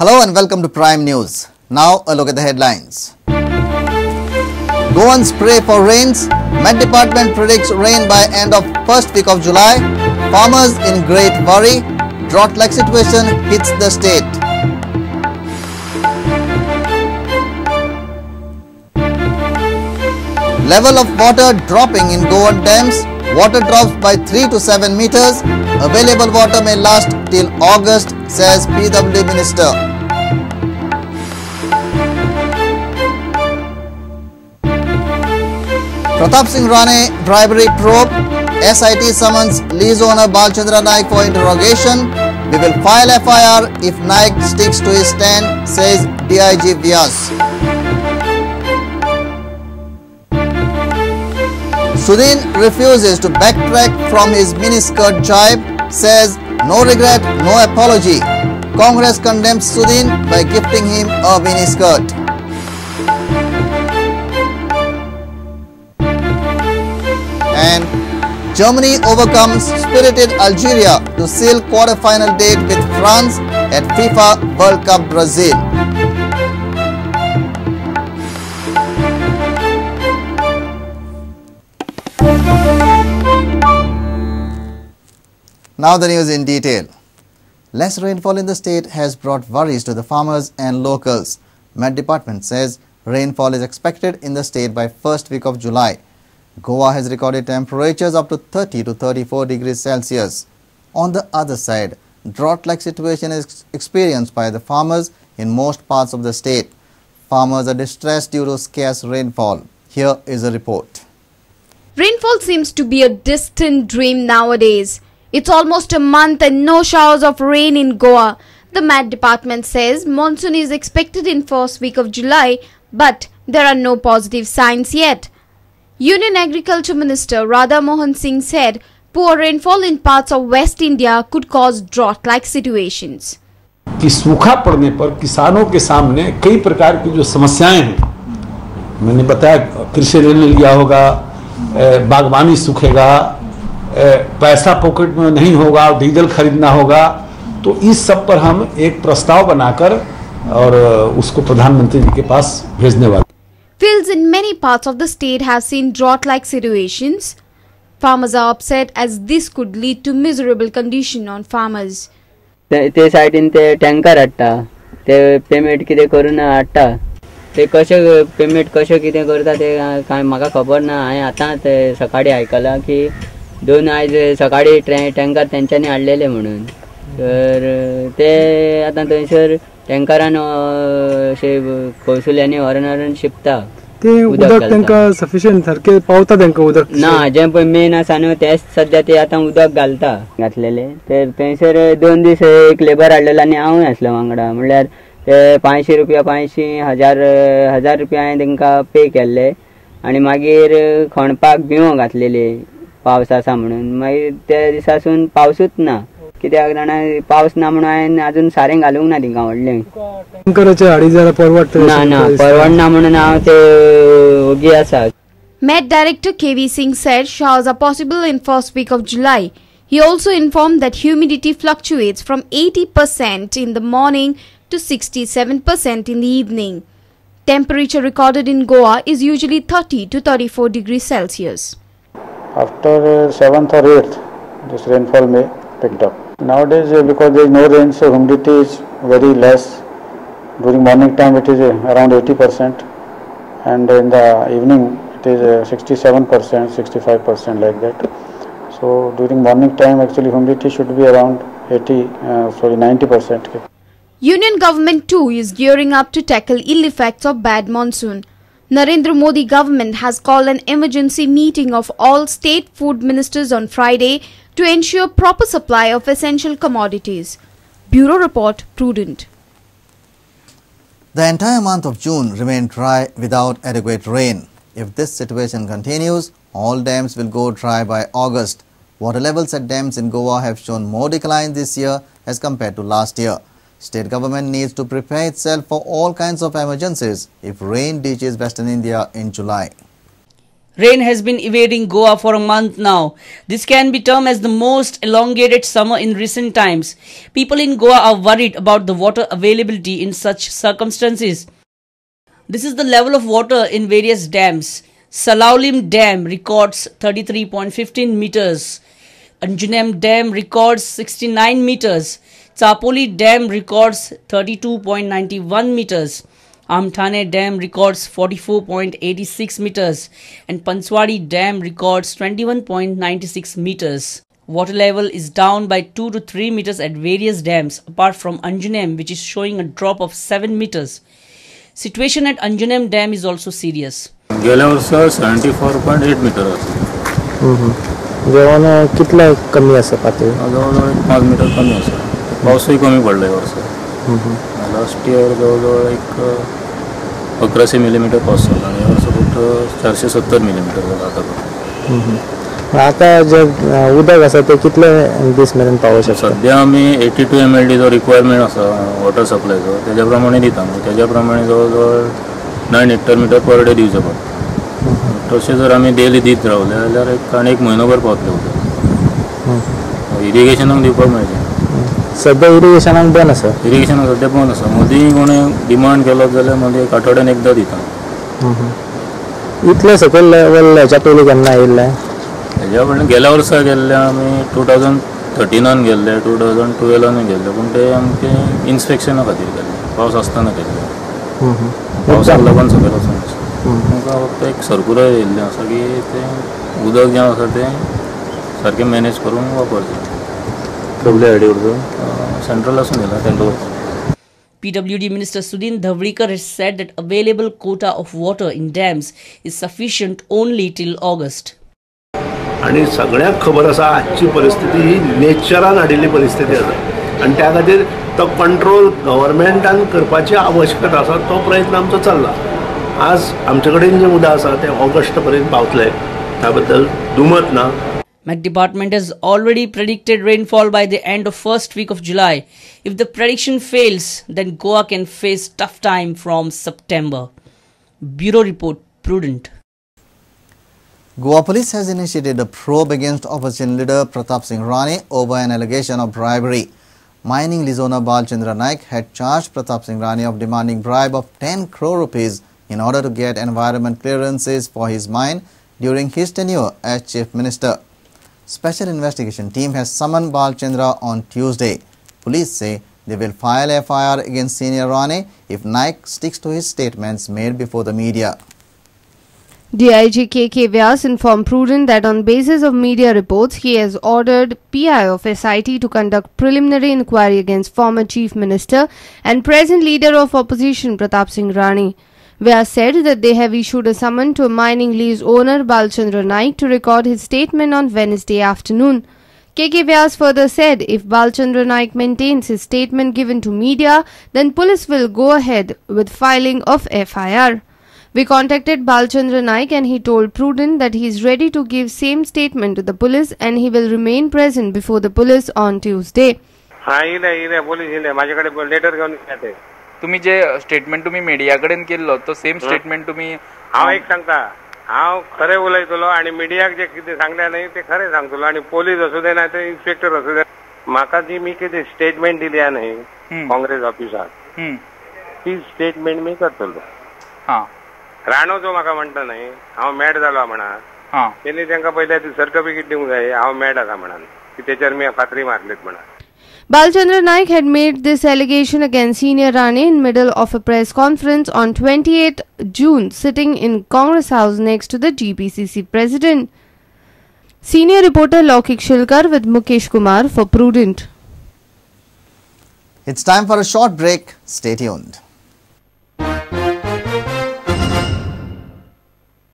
Hello and welcome to Prime News. Now a look at the headlines. Goans pray for rains. Met Department predicts rain by end of first week of July. Farmers in great worry. Drought-like situation hits the state. Level of water dropping in Goan dams. Water drops by 3 to 7 meters. Available water may last till August, says PW Minister. Pratap Singh Rane bribery probe. SIT summons lease owner Balchandra Naik for interrogation. We will file FIR if Naik sticks to his stand, says DIG Vyas. Sudhin refuses to backtrack from his miniskirt jibe, says no regret, no apology. Congress condemns Sudhin by gifting him a miniskirt. And Germany overcomes spirited Algeria to seal quarter-final date with France at FIFA World Cup Brazil. Now the news in detail. Less rainfall in the state has brought worries to the farmers and locals. Met Department says rainfall is expected in the state by first week of July. Goa has recorded temperatures up to 30 to 34 degrees Celsius. On the other side, drought-like situation is experienced by the farmers in most parts of the state. Farmers are distressed due to scarce rainfall. Here is a report. Rainfall seems to be a distant dream nowadays. It's almost a month and no showers of rain in Goa. The Met Department says monsoon is expected in first week of July, but there are no positive signs yet. Union Agriculture Minister Radha Mohan Singh said poor rainfall in parts of West India could cause drought-like situations. कि सूखा पड़ने पर किसानों के सामने कई प्रकार की जो समस्याएं हैं, मैंने बताया कृषि ऋण लिया होगा, बागवानी सूखेगा, पैसा पॉकेट में नहीं होगा, डीजल खरीदना होगा, तो इस सब पर हम एक प्रस्ताव बनाकर और उसको प्रधानमंत्री जी के पास भेजने वाले. Fields in many parts of the state have seen drought-like situations. Farmers are upset as this could lead to miserable condition on farmers. ते साइडीन ते टँकर हाडटा, ते पेमेंट कितें करून हाडटा, ते कशें पेमेंट कशें कितें करता ते काय म्हाका खबर ना. हांवें आतां ते सकाळी आयकलां की 2 आयज सकाळी टँकर तेंच्यांनी हाडलेले म्हणून. तर ते आतां थंयसर टँकरान अशे कौशल्यांनी व्हरून शिंपता. ते उदक तांकां सफिशियंट सारकें पावता तांकां उदक ना, जें पळय मेन आसा न्हू तेच सद्या ते आतां उदक घालता घातलेले. तर थंयसर 2 दीस एक लेबर हाडलेलो आनी हांवूय आसलो वांगडा. म्हणल्यार ते 500 रुपया 1000 रुपया हांवें तांकां पे केल्ले आनी मागीर खणपाक बिंयो घातलेले पावस आसा म्हणून. मागीर त्या दिसासून पावसूच ना. कित्याक जाणा पावस ना म्हणून हांवें अजून सारें घालूंक ना तिंका व्हडलें. टँकराचे हाडी जाल्यार परवडटा ना परवडना म्हणून हांव ते ओगी आसा. Met Director KV Singh said showers are possible in first week of July. He also informed that humidity fluctuates from 80% in the morning to 67% in the evening. Temperature recorded in Goa is usually 30 to 34 degrees Celsius. After 7th or 8th, this rainfall may pick up. Nowadays, because there is no rain, so humidity is very less. During morning time, it is around 80%, and in the evening, it is 67%, 65% like that. So during morning time, actually humidity should be around 90%. Union government too is gearing up to tackle ill effects of bad monsoon. Narendra Modi government has called an emergency meeting of all state food ministers on Friday to ensure proper supply of essential commodities. Bureau Report, Prudent. The entire month of June remained dry without adequate rain. If this situation continues, all dams will go dry by August. Water levels at dams in Goa have shown more decline this year as compared to last year. State government needs to prepare itself for all kinds of emergencies if rain reaches Western India in July. Rain has been evading Goa for a month now. This can be termed as the most elongated summer in recent times. People in Goa are worried about the water availability in such circumstances. This is the level of water in various dams. Salaulim Dam records 33.15 meters. Anjunem Dam records 69 meters. Chapoli Dam records 32.91 meters. Amthane Dam records 44.86 meters and Panswadi Dam records 21.96 meters. Water level is down by 2 to 3 meters at various dams apart from Anjunem, which is showing a drop of 7 meters. Situation at Anjunem Dam is also serious. गेल्या वर्षा 74.8 metre जेवण कितलं कमी असं पातळी जवळजवळ 5 metre कमी असं पाऊसही कमी पडला या वर्षी लास्ट इयर जवळजवळ एक 1100 मिलीमीटर पाऊस झाला आणि यावर्षी फक्त 470 मिलीमीटर झाला आता आता जे उदक असं ते कितले दीस मेरेन पावू शकता सध्या आम्ही 82 mld जो रिक्वायरमेंट असा वॉटर सप्लायचो त्याच्याप्रमाणे दिता त्याच्याप्रमाणे जवळजवळ 9 हेक्टर पर डे दिवचे पडटा तशें जर आमी डेली दीत रावले जाल्यार एक म्हयनोभर पावतले उदक इरिगेशनाक दिवपाक मेळचें सध्या इरिगेशनाक बंद आसा इरिगेशनाक सध्या बंद आसा मदीं कोणें डिमांड केलो जाल्यार मदीं एक आठवड्यान एकदां दिता इतले सकयल लेवल हेच्या पयलीं केन्ना येयल्ले हेज्या पयलीं गेल्या वर्सा गेल्ले आमी 2013 गेल्ले 2012 गेल्ले पूण ते आमचें इन्स्पेक्शना खातीर गेल्ले पावस आसतना गेल्ले पावसाक लागून सकयल वचून आमकां फक्त एक सर्कुलर येयल्लें आसा की तें उदक जें आसा तें सारकें मॅनेज करून वापरचें Central PWD Minister Sudin Dhavlikar has said that available quota of water in dams is sufficient only till August. आणि सगळ्यांक खबर आसा आजची परिस्थिती ही नेचरान हाडिल्ली परिस्थिती आसा आणि त्या खातीर तो कंट्रोल गव्हर्मेंटान करपाची आवश्यकता आसा तो प्रयत्न आमचो चल्ला आज आमचे कडेन जे उदक आसा ते ऑगस्ट पर्यंत पावतले त्या बद्दल दुमत ना. Met Department has already predicted rainfall by the end of first week of July. If the prediction fails, then Goa can face tough time from September. Bureau Report, Prudent. Goa police has initiated a probe against opposition leader Pratap Singh Rane over an allegation of bribery. Mining lease owner Balchandra Naik had charged Pratap Singh Rane of demanding bribe of 10 crore rupees in order to get environment clearances for his mine during his tenure as Chief Minister. Special investigation team has summoned Balchandra on Tuesday. Police say they will file FIR against senior Rane if Naik sticks to his statements made before the media. DIG KK Vyas informed Prudent that on basis of media reports, he has ordered PI of SIT to conduct preliminary inquiry against former Chief Minister and present leader of opposition Pratap Singh Rane. Vyas said that they have issued a summon to a mining lease owner Balchandra Naik to record his statement on Wednesday afternoon. KK Vyas further said if Balchandra Naik maintains his statement given to media, then police will go ahead with filing of FIR. We contacted Balchandra Naik and he told Prudent that he is ready to give same statement to the police and he will remain present before the police on Tuesday. तुम्ही जे statement तुम्ही media कडेन केल्लो तो same statement तुम्ही हांव एक सांगता हांव खरें उलयतलो आनी मिडियाक जे कितें सांगले न्हय ते खरें सांगतलो आनी पोलीस असू दे ना ते इन्स्पेक्टर असू दे म्हाका जी मी कितें स्टेटमेंट दिली न्हय काँग्रेस ऑफिसाक ती स्टेटमेंट मी करतलो. राणो जो म्हाका म्हणटा न्हय हांव मॅड जालो म्हणा तेणी तांकां पयल्या ती सर्टिफिकेट दिवंक जाय हांव मॅड आसा म्हणून की तेचेर मी खात्री मारलीत म्हणून. Balchandra Naik had made this allegation against senior Rane in middle of a press conference on 28 June sitting in Congress House next to the GPCC president. Senior reporter Laukik Shilkar with Mukesh Kumar for Prudent. It's time for a short break. Stay tuned.